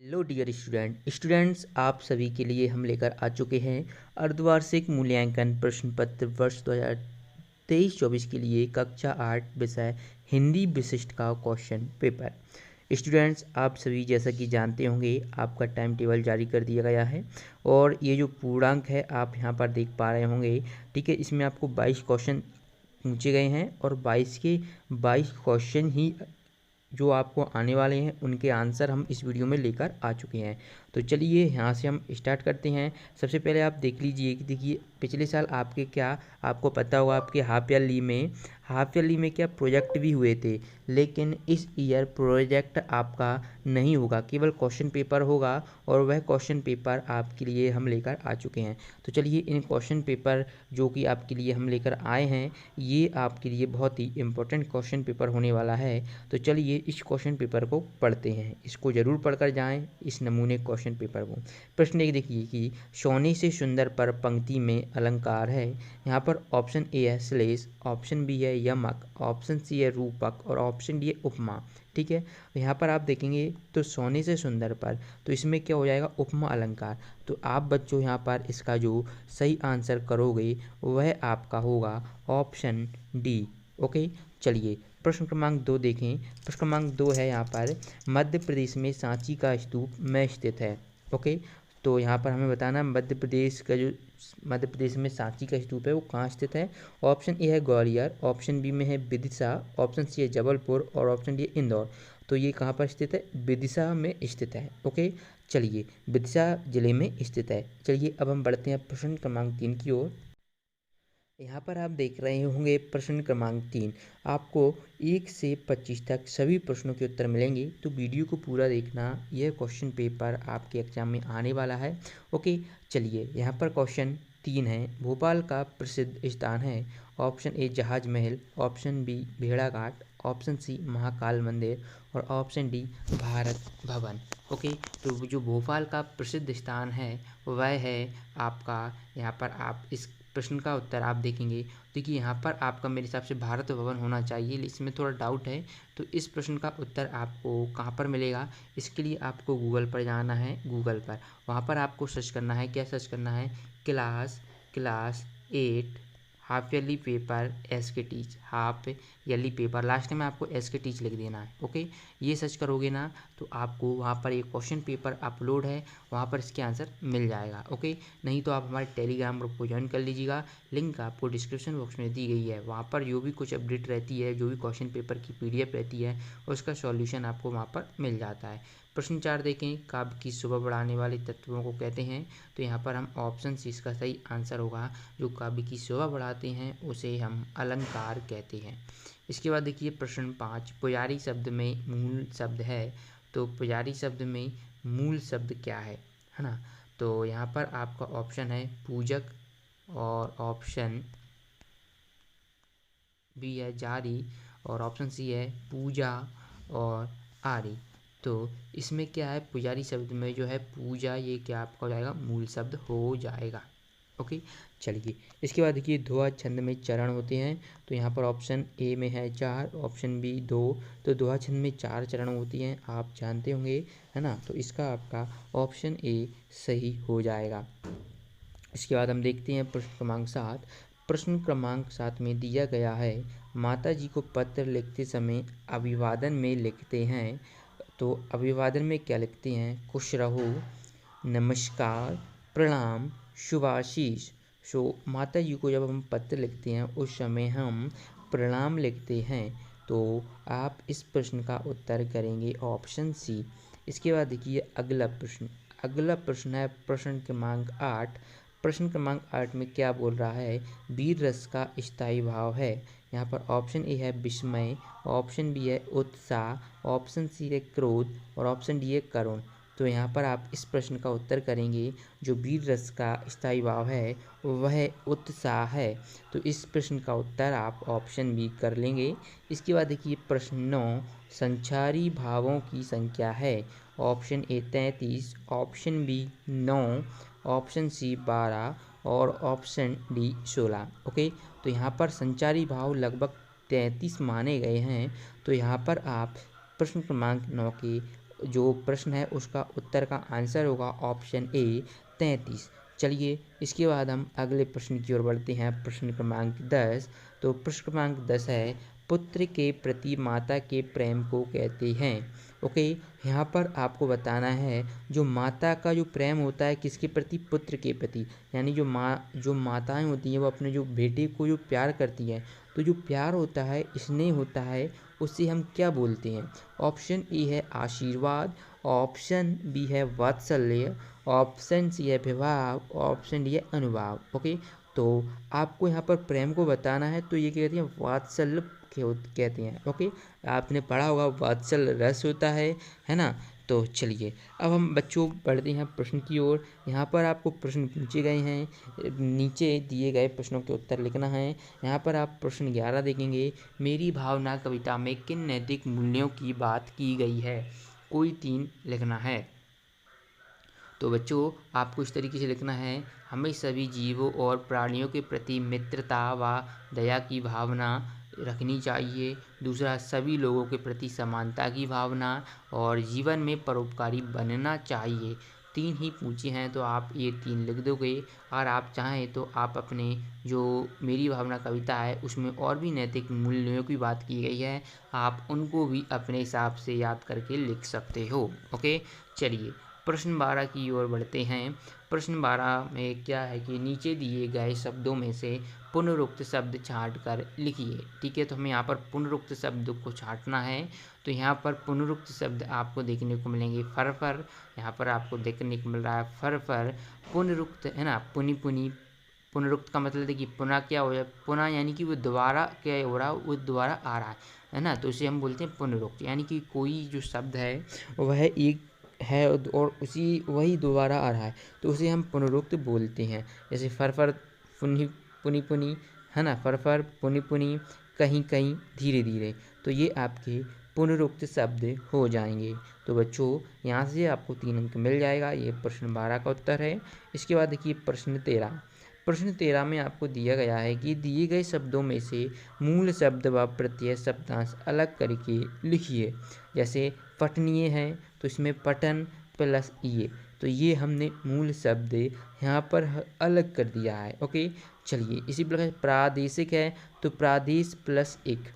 Hello dear students आप सभी के लिए हम लेकर आ चुके हैं अर्धवार्षिक मूल्यांकन प्रश्न पत्र वर्ष 2023-24 के लिए कक्षा 8 विषय हिंदी विशिष्ट का क्वेश्चन पेपर। स्टूडेंट्स आप सभी जैसा कि जानते होंगे आपका टाइम टेबल जारी कर दिया गया है और ये जो पूर्णांक है आप यहाँ पर देख पा रहे होंगे। ठीक है, इसमें आपको 22 क्वेश्चन पूछे गए हैं और 22 के 22 क्वेश्चन ही जो आपको आने वाले हैं उनके आंसर हम इस वीडियो में लेकर आ चुके हैं। तो चलिए यहाँ से हम स्टार्ट करते हैं। सबसे पहले आप देख लीजिए कि देखिए पिछले साल आपके क्या आपको पता होगा आपके हाफ ईयरली में क्या प्रोजेक्ट भी हुए थे, लेकिन इस ईयर प्रोजेक्ट आपका नहीं होगा, केवल क्वेश्चन पेपर होगा और वह क्वेश्चन पेपर आपके लिए हम लेकर आ चुके हैं। तो चलिए इन क्वेश्चन पेपर जो कि आपके लिए हम लेकर आए हैं ये आपके लिए बहुत ही इम्पोर्टेंट क्वेश्चन पेपर होने वाला है। तो चलिए इस क्वेश्चन पेपर को पढ़ते हैं, इसको ज़रूर पढ़कर जाएं इस नमूने क्वेश्चन पेपर को। प्रश्न एक देखिए कि सोने से सुंदर पर पंक्ति में अलंकार है। यहाँ पर ऑप्शन ए है श्लेष, ऑप्शन बी है यमक, ऑप्शन सी है रूपक और ऑप्शन डी है उपमा। ठीक है, यहाँ पर आप देखेंगे तो सोने से सुंदर पर, तो इसमें क्या हो जाएगा उपमा अलंकार। तो आप बच्चों यहाँ पर इसका जो सही आंसर करोगे वह आपका होगा ऑप्शन डी। ओके, चलिए प्रश्न क्रमांक 2 देखें। प्रश्न क्रमांक 2 है यहाँ पर मध्य प्रदेश में सांची का स्तूप में स्थित है। ओके, तो यहाँ पर हमें बताना मध्य प्रदेश में सांची का स्तूप है वो कहाँ स्थित है। ऑप्शन ए है ग्वालियर, ऑप्शन बी में है विदिशा, ऑप्शन सी है जबलपुर और ऑप्शन डी है इंदौर। तो ये कहाँ पर स्थित है, विदिशा में स्थित है। ओके, चलिए विदिशा जिले में स्थित है। चलिए अब हम बढ़ते हैं प्रश्न क्रमांक 3 की ओर। यहाँ पर आप देख रहे होंगे प्रश्न क्रमांक 3, आपको 1 से 25 तक सभी प्रश्नों के उत्तर मिलेंगे, तो वीडियो को पूरा देखना। यह क्वेश्चन पेपर आपके एग्जाम में आने वाला है। ओके, चलिए यहाँ पर क्वेश्चन 3 है, भोपाल का प्रसिद्ध स्थान है। ऑप्शन ए जहाज महल, ऑप्शन बी भेड़ा घाट, ऑप्शन सी महाकाल मंदिर और option D Bharat Bhavan. Okay, तो जो भोपाल का प्रसिद्ध स्थान है वह है आपका, यहाँ पर आप इस प्रश्न का उत्तर आप देखेंगे। देखिए यहाँ पर आपका मेरे हिसाब से भारत भवन होना चाहिए, इसमें थोड़ा डाउट है। तो इस प्रश्न का उत्तर आपको कहाँ पर मिलेगा, इसके लिए आपको गूगल पर जाना है। गूगल पर वहाँ पर आपको सर्च करना है, क्या सर्च करना है, class 8 half yearly paper S K teach, half yearly paper, last में आपको एस के टीच लिख देना है। ओके, ये सर्च करोगे ना तो आपको वहाँ पर एक क्वेश्चन पेपर अपलोड है, वहाँ पर इसके आंसर मिल जाएगा। ओके, नहीं तो आप हमारे टेलीग्राम ग्रुप को ज्वाइन कर लीजिएगा, लिंक आपको डिस्क्रिप्शन बॉक्स में दी गई है। वहाँ पर जो भी कुछ अपडेट रहती है, जो भी क्वेश्चन पेपर की PDF रहती है उसका सॉल्यूशन आपको वहाँ पर मिल जाता है। प्रश्न 4 देखें, काव्य की शोभा बढ़ाने वाले तत्वों को कहते हैं। तो यहाँ पर हम ऑप्शन सी इसका सही आंसर होगा, जो काव्य की शोभा बढ़ाते हैं उसे हम अलंकार कहते हैं। इसके बाद देखिए प्रश्न 5, पुजारी शब्द में मूल शब्द है। तो पुजारी शब्द में मूल शब्द क्या है ना। तो यहाँ पर आपका ऑप्शन है पूजक और ऑप्शन बी है जारी और ऑप्शन सी है पूजा और आरी। तो इसमें क्या है, पुजारी शब्द में जो है पूजा, ये क्या आपका हो जाएगा, मूल शब्द हो जाएगा। ओके, चलिए इसके बाद देखिए दोहा छंद में चरण होते हैं। तो यहाँ पर ऑप्शन ए में है 4, ऑप्शन बी 2। तो दोहा छंद में 4 चरण होती हैं, आप जानते होंगे है ना। तो इसका आपका ऑप्शन ए सही हो जाएगा। इसके बाद हम देखते हैं प्रश्न क्रमांक 7। प्रश्न क्रमांक 7 में दिया गया है, माता जी को पत्र लिखते समय अभिवादन में लिखते हैं। तो अभिवादन में क्या लिखते हैं, खुश रहो, नमस्कार, प्रणाम, शुभाशीष। सो माता जी को जब हम पत्र लिखते हैं उस समय हम प्रणाम लिखते हैं। तो आप इस प्रश्न का उत्तर करेंगे ऑप्शन सी। इसके बाद देखिए अगला प्रश्न है प्रश्न क्रमांक 8। प्रश्न क्रमांक 8 में क्या बोल रहा है, वीर रस का स्थायी भाव है। यहाँ पर ऑप्शन ए है विस्मय, ऑप्शन बी है उत्साह, ऑप्शन सी है क्रोध और ऑप्शन डी है करुण। तो यहाँ पर आप इस प्रश्न का उत्तर करेंगे, जो वीर रस का स्थायी भाव है वह उत्साह है। तो इस प्रश्न का उत्तर आप ऑप्शन बी कर लेंगे। इसके बाद देखिए प्रश्न 9, संचारी भावों की संख्या है। Option A 33, option B 9, option C 12 और ऑप्शन डी 16। ओके, तो यहाँ पर संचारी भाव लगभग 33 माने गए हैं। तो यहाँ पर आप प्रश्न क्रमांक 9 के जो प्रश्न है उसका उत्तर का आंसर होगा ऑप्शन ए 33। चलिए इसके बाद हम अगले प्रश्न की ओर बढ़ते हैं, प्रश्न क्रमांक 10। तो प्रश्न क्रमांक 10 है, पुत्र के प्रति माता के प्रेम को कहते हैं। ओके, यहाँ पर आपको बताना है जो माता का जो प्रेम होता है किसके प्रति, पुत्र के प्रति, यानी जो माताएं होती हैं वो अपने जो बेटे को जो प्यार करती हैं, तो जो प्यार होता है, स्नेह होता है, उसे हम क्या बोलते हैं। ऑप्शन ए है आशीर्वाद, ऑप्शन बी है वात्सल्य, ऑप्शन सी है विभाव, ऑप्शन डी है अनुभाव। ओके, तो आपको यहाँ पर प्रेम को बताना है, तो ये क्या कहते हैं, वात्सल्य कहते हैं। ओके, आपने पढ़ा होगा वात्सल्य रस होता है ना। तो चलिए अब हम बच्चों बढ़ते हैं प्रश्न की ओर। यहाँ पर आपको प्रश्न पूछे गए हैं, नीचे दिए गए प्रश्नों के उत्तर लिखना है। यहाँ पर आप प्रश्न 11 देखेंगे, मेरी भावना कविता में किन नैतिक मूल्यों की बात की गई है, कोई 3 लिखना है। तो बच्चों आपको इस तरीके से लिखना है, हमें सभी जीवों और प्राणियों के प्रति मित्रता व दया की भावना रखनी चाहिए। दूसरा, सभी लोगों के प्रति समानता की भावना और जीवन में परोपकारी बनना चाहिए। 3 ही पूछे हैं तो आप ये 3 लिख दोगे। और आप चाहें तो आप अपने जो मेरी भावना कविता है उसमें और भी नैतिक मूल्यों की बात की गई है, आप उनको भी अपने हिसाब से याद करके लिख सकते हो। ओके, चलिए प्रश्न 12 की ओर बढ़ते हैं। प्रश्न 12 में क्या है कि नीचे दिए गए शब्दों में से पुनरुक्त शब्द छांट कर लिखिए। ठीक है, तो हमें यहाँ पर पुनरुक्त शब्द को छांटना है। तो यहाँ पर पुनरुक्त शब्द आपको देखने को मिलेंगे फर, यहाँ पर आपको देखने को मिल रहा है फर, पुनरुक्त है ना, पुनी, पुनरुक्त का मतलब देखिए पुनः क्या हो जाए, पुनः यानी कि वो दोबारा क्या हो रहा है, वो दोबारा आ रहा है ना, तो इसे हम बोलते हैं पुनरुक्त। यानी कि कोई जो शब्द है वह एक है और उसी वही दोबारा आ रहा है, तो उसे हम पुनरुक्त बोलते हैं। जैसे फर पुनी है ना, फर पुनी कहीं कहीं धीरे धीरे, तो ये आपके पुनरुक्त शब्द हो जाएंगे। तो बच्चों यहाँ से आपको 3 अंक मिल जाएगा। ये प्रश्न 12 का उत्तर है। इसके बाद देखिए प्रश्न 13। प्रश्न 13 में आपको दिया गया है कि दिए गए शब्दों में से मूल शब्द व प्रत्यय शब्दांश अलग करके लिखिए। जैसे पठनीय है तो इसमें पठन प्लस ये, तो ये हमने मूल शब्द यहाँ पर अलग कर दिया है। ओके, चलिए इसी प्रकार प्रादेशिक है तो प्रादेश प्लस एक।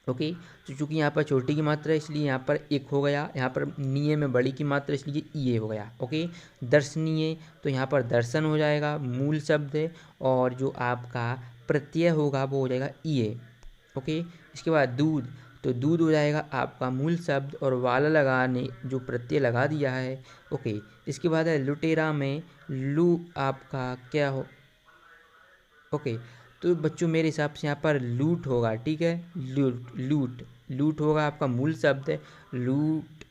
ओके, तो चूंकि यहाँ पर छोटी की मात्रा है इसलिए यहाँ पर एक हो गया, यहाँ पर निये में बड़ी की मात्रा इसलिए ये हो गया। ओके, दर्शनीय तो यहाँ पर दर्शन हो जाएगा मूल शब्द है, और जो आपका प्रत्यय होगा वो हो जाएगा ये। ओके, इसके बाद दूध, तो दूध हो जाएगा आपका मूल शब्द और वाला लगाने जो प्रत्यय लगा दिया है। ओके, इसके बाद है लुटेरा में लू आपका क्या हो। ओके, तो बच्चों मेरे हिसाब से यहाँ पर लूट होगा। ठीक है, लूट होगा आपका मूल शब्द है लूट।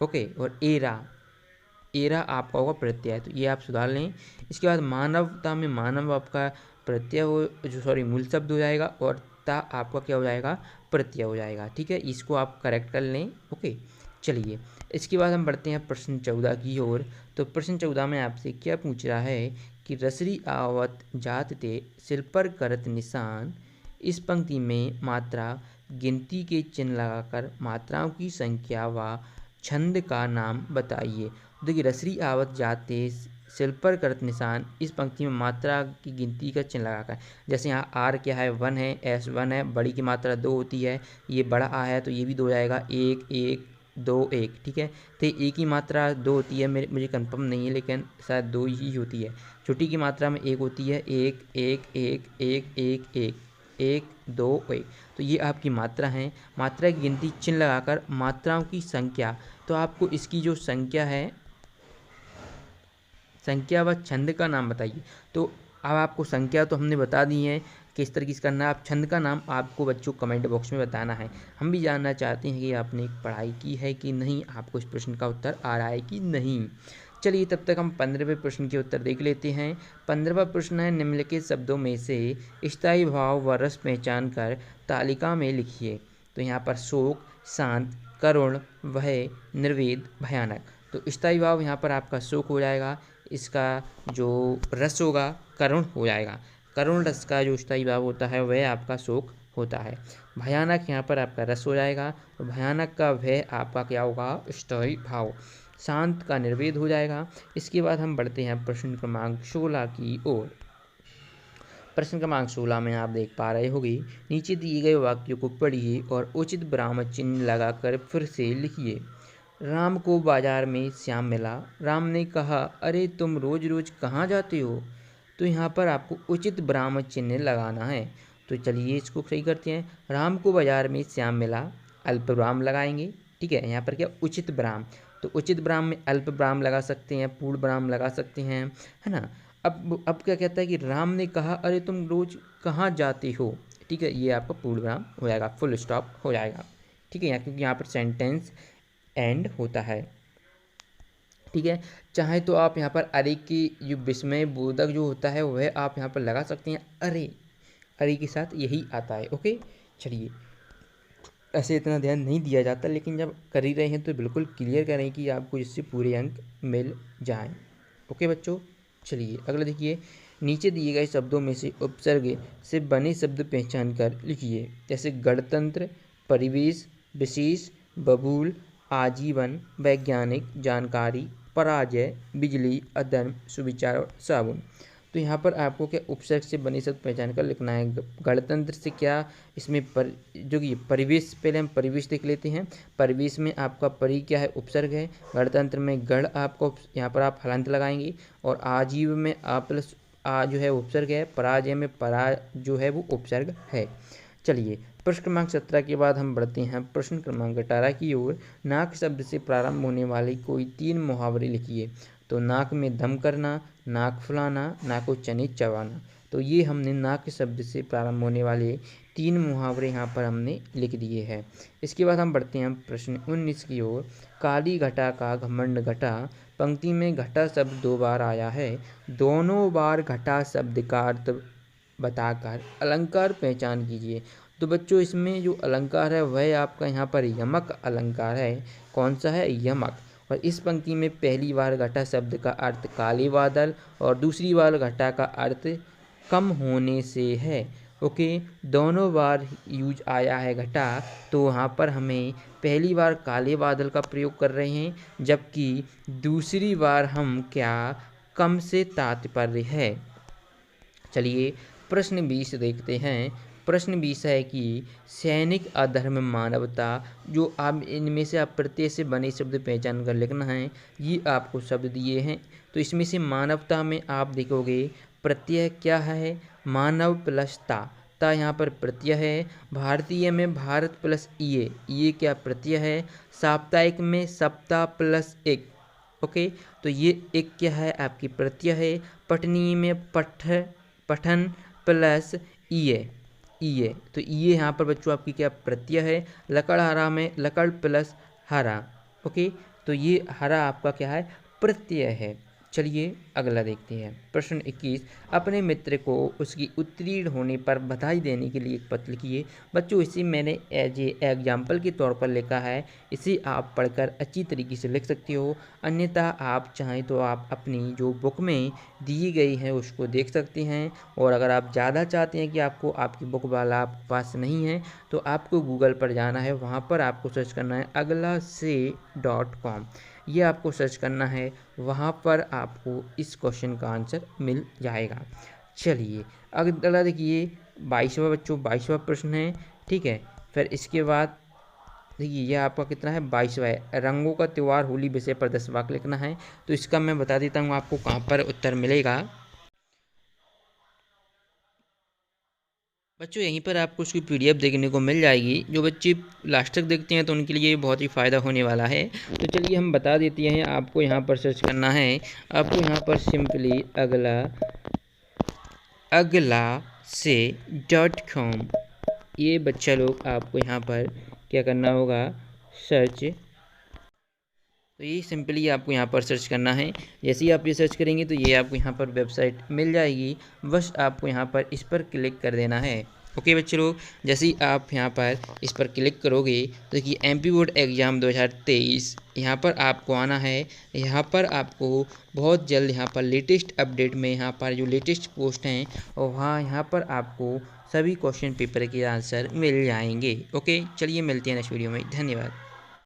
ओके, और एरा आपका होगा प्रत्यय, तो ये आप सुधार लें। इसके बाद मानवता में मानव आपका प्रत्यय मूल शब्द हो जाएगा, और ता आपका क्या हो जाएगा, प्रत्यय हो जाएगा। ठीक है, इसको आप करेक्ट कर लें। ओके, चलिए इसके बाद हम बढ़ते हैं प्रश्न 14 की ओर। तो प्रश्न 14 में आपसे क्या पूछ रहा है कि रसरी आवत जात ते सिल पर करत निशान, इस पंक्ति में मात्रा गिनती के चिन्ह लगाकर मात्राओं की संख्या व छंद का नाम बताइए। देखिए रसरी आवत जाते सिल पर करत निशान, इस पंक्ति में मात्रा की गिनती का चिन्ह लगाकर, जैसे यहाँ आर क्या है 1 है, एस 1 है, बड़ी की मात्रा 2 होती है, ये बड़ा आ है तो ये भी 2 जाएगा, 1 1 2 1। ठीक है, तो एक की मात्रा 2 होती है, मुझे कंफर्म नहीं है लेकिन शायद 2 ही होती है। छोटी की मात्रा में 1 होती है, 1 1 1 1 1 1 1 2 1, तो ये आपकी मात्रा है। मात्रा की गिनती चिन्ह लगाकर मात्राओं की संख्या, तो आपको इसकी जो संख्या है, संख्या व छंद का नाम बताइए। तो अब आपको संख्या तो हमने बता दी है किस तरीके से करना है, आप छंद का नाम आपको बच्चों कमेंट बॉक्स में बताना है। हम भी जानना चाहते हैं कि आपने पढ़ाई की है कि नहीं, आपको इस प्रश्न का उत्तर आ रहा है कि नहीं। चलिए तब तक हम 15वें प्रश्न के उत्तर देख लेते हैं। 15वां प्रश्न है, निम्नलिखित शब्दों में से स्थायी भाव व रस पहचान कर तालिका में लिखिए। तो यहाँ पर शोक, शांत, करुण, भय, निर्वेद, भयानक। तो स्थायी भाव यहाँ पर आपका शोक हो जाएगा, इसका जो रस होगा करुण हो जाएगा। करुण रस का जो स्थायी भाव होता है वह आपका शोक होता है। भयानक यहाँ पर आपका रस हो जाएगा, और भयानक का भय आपका क्या होगा, स्थायी भाव। शांत का निर्वेद हो जाएगा। इसके बाद हम बढ़ते हैं प्रश्न क्रमांक 16 की ओर। प्रश्न क्रमांक 16 में आप देख पा रहे होंगे, नीचे दिए गए वाक्यों को पढ़िए और उचित विराम चिन्ह लगाकर फिर से लिखिए। राम को बाजार में श्याम मिला। राम ने कहा, अरे तुम रोज रोज कहाँ जाते हो? तो यहाँ पर आपको उचित विराम चिन्ह लगाना है। तो चलिए इसको सही करते हैं। राम को बाजार में श्याम मिला, अल्प विराम लगाएंगे। ठीक है, यहाँ पर क्या उचित विराम, तो उचित विराम में अल्प विराम लगा सकते हैं, पूर्ण विराम लगा सकते हैं, है ना। अब क्या कहता है कि राम ने कहा, अरे तुम रोज कहाँ जाते हो? ठीक है, ये आपका पूर्ण विराम हो जाएगा, फुल स्टॉप हो जाएगा। ठीक है, क्योंकि यहाँ पर सेंटेंस एंड होता है। ठीक है, चाहे तो आप यहाँ पर अरे की जो विस्मय बोधक जो होता है वह आप यहाँ पर लगा सकते हैं। अरे, अरे के साथ यही आता है। ओके, चलिए, ऐसे इतना ध्यान नहीं दिया जाता, लेकिन जब कर ही रहे हैं तो बिल्कुल क्लियर करें कि आपको इससे पूरे अंक मिल जाएं। ओके बच्चों, चलिए अगला देखिए। नीचे दिए गए शब्दों में से उपसर्ग से बने शब्द पहचान कर लिखिए। जैसे गणतंत्र, परिवेश, विशेष, बबूल, आजीवन, वैज्ञानिक, जानकारी, पराजय, बिजली, अधर्म, सुविचार और साबुन। तो यहाँ पर आपको क्या उपसर्ग से बने शब्द पहचान कर लिखना है। गणतंत्र से क्या, इसमें जो कि परिवेश, पहले हम परिवेश देख लेते हैं। परिवेश में आपका परि क्या है, उपसर्ग है। गणतंत्र में गण आपको यहाँ पर आप हलंत लगाएंगे, और आजीव में आ प्लस आ जो है उपसर्ग है। पराजय में परा जो है वो उपसर्ग है। चलिए, प्रश्न क्रमांक 17 के बाद हम बढ़ते हैं प्रश्न क्रमांक 18 की ओर। नाक शब्द से प्रारंभ होने वाले कोई 3 मुहावरे लिखिए। तो नाक में दम करना, नाक फुलाना, नाको चने चबाना। तो ये हमने नाक शब्द से प्रारंभ होने वाले 3 मुहावरे यहाँ पर हमने लिख दिए हैं। इसके बाद हम बढ़ते हैं प्रश्न 19 की ओर। काली घटा का घमंड घटा। पंक्ति में घटा शब्द 2 बार आया है। दोनों बार घटा शब्द का अर्थ बताकर अलंकार पहचान कीजिए। तो बच्चों, इसमें जो अलंकार है वह आपका यहाँ पर यमक अलंकार है। कौन सा है, यमक। और इस पंक्ति में पहली बार घटा शब्द का अर्थ काले बादल, और दूसरी बार घटा का अर्थ कम होने से है। ओके, दोनों बार यूज आया है घटा, तो वहाँ पर हमें पहली बार काले बादल का प्रयोग कर रहे हैं, जबकि दूसरी बार हम क्या, कम से तात्पर्य है। चलिए प्रश्न 20 देखते हैं। प्रश्न 20 है कि सैनिक, अधर्म, मानवता। जो आप इनमें से आप प्रत्यय से बने शब्द पहचान कर लिखना है। ये आपको शब्द दिए हैं, तो इसमें से मानवता में आप देखोगे प्रत्यय क्या है, मानव प्लस ता। ता यहाँ पर प्रत्यय है। भारतीय में भारत प्लस ये क्या प्रत्यय है। साप्ताहिक में सप्ताह प्लस एक। ओके, तो ये एक क्या है, आपकी प्रत्यय है। पठनीय में पठन प्लस ईए, तो ये यहाँ पर बच्चों आपकी क्या प्रत्यय है। लकड़हारा में लकड़ प्लस हरा। ओके, तो ये हरा आपका क्या है, प्रत्यय है। चलिए अगला देखते हैं। प्रश्न 21, अपने मित्र को उसकी उत्तीर्ण होने पर बधाई देने के लिए एक पत्र लिखिए। बच्चों, इसे मैंने एज ए एग्जाम्पल के तौर पर लिखा है। इसे आप पढ़कर अच्छी तरीके से लिख सकते हो। अन्यथा आप चाहें तो आप अपनी जो बुक में दी गई है उसको देख सकते हैं। और अगर आप ज़्यादा चाहते हैं कि आपको आपकी बुक वाला आपके पास नहीं है, तो आपको गूगल पर जाना है। वहाँ पर आपको सर्च करना है aghlase.com। ये आपको सर्च करना है, वहाँ पर आपको इस क्वेश्चन का आंसर मिल जाएगा। चलिए अगला देखिए 22वां बच्चों, 22वां प्रश्न है। ठीक है, फिर इसके बाद देखिए यह आपका कितना है, 22वां है। रंगों का त्यौहार होली विषय पर 10 वाक्य लिखना है। तो इसका मैं बता देता हूँ आपको कहाँ पर उत्तर मिलेगा। बच्चों, यहीं पर आपको उसकी PDF देखने को मिल जाएगी। जो बच्चे लास्ट तक देखते हैं तो उनके लिए बहुत ही फ़ायदा होने वाला है। तो चलिए हम बता देते हैं। आपको यहाँ पर सर्च करना है। आपको यहाँ पर सिंपली aghlase.com ये बच्चा लोग आपको यहाँ पर क्या करना होगा, सर्च। तो ये सिंपली आपको यहाँ पर सर्च करना है। जैसे ही आप ये सर्च करेंगे तो ये आपको यहाँ पर वेबसाइट मिल जाएगी। बस आपको यहाँ पर इस पर क्लिक कर देना है। ओके बच्चे लोग, जैसे ही आप यहाँ पर इस पर क्लिक करोगे तो कि MP बोर्ड एग्ज़ाम 2023 यहाँ पर आपको आना है। यहाँ पर आपको बहुत जल्द यहाँ पर लेटेस्ट अपडेट में यहाँ पर जो लेटेस्ट पोस्ट हैं और वहाँ यहाँ पर आपको सभी क्वेश्चन पेपर के आंसर मिल जाएंगे। ओके, चलिए मिलते हैं नेक्स्ट वीडियो में। धन्यवाद।